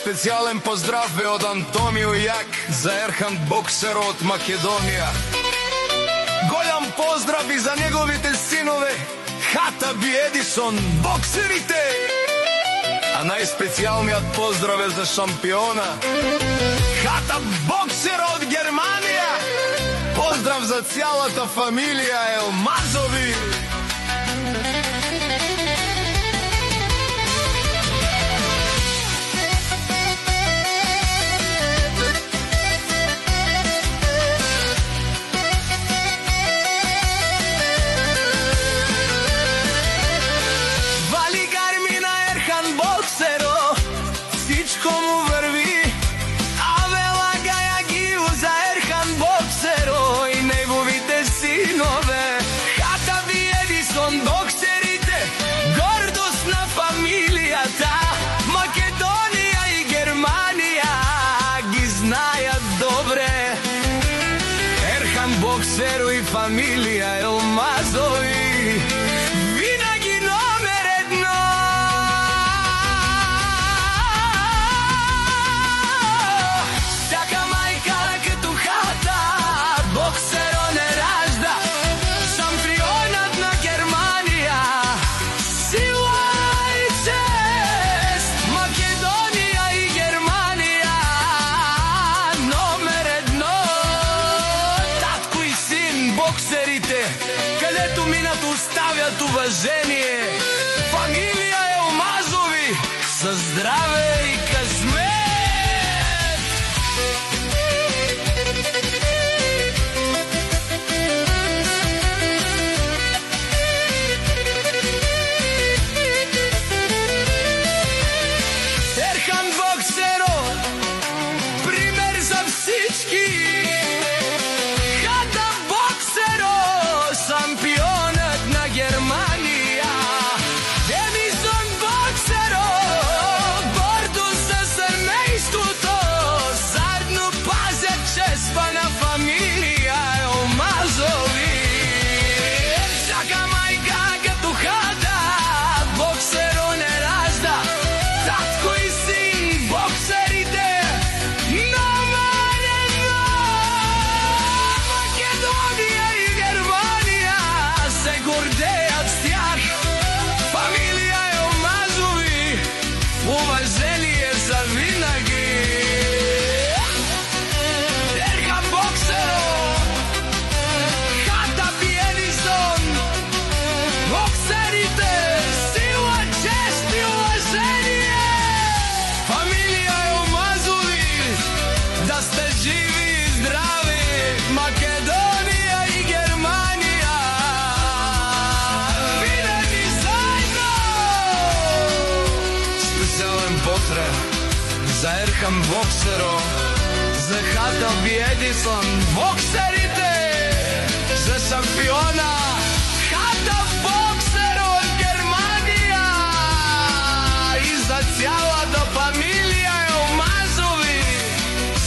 најспецијален поздрав е од Антомио Јак за Ерхан Боксер од Македонија. Голям поздрав и за неговите синове Хатаби Едисон, боксерите. А најспецијалниот поздрав е за шампиона Хатаб Боксер од Германија. Поздрав за цялата фамилија Елмазови. Боксеру и фамилија Елмазови винаги номер едно. Така мајка като Хата Боксеро не ражда, шампионат на Германија, сила и чест, Македонија и Германија номер едно. Боксерите, където минат оставят уважение. Фамилија Елмазови, със здраве и късмет. Ерхан Боксеро, пример за всички. Шампионът на Германија, Едисон Боксеро, гордост за семејството, заедно пазят честа на фамилија Елмазови. Всяка мајка като Хата Боксеро не ражда, татко и син боксерите номер едно. Македонија и Германија се гордеат с тях. Фамилија Елмазови, уважение за винаги. Ерхан Боксеро, Хатаби Едисон, боксерите, сила, чест и уважение. Фамилија Елмазови, да сте живи и здрави, Македонија и Германија винаги заедно. Специјален поздрав за Ерхан Боксеро, за Хатаби Едисон, боксерите, за шампиона Хатаб Боксер од Германија и за цялата фамилија Елмазови.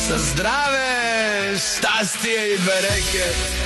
Със здраве, щастие и берекет.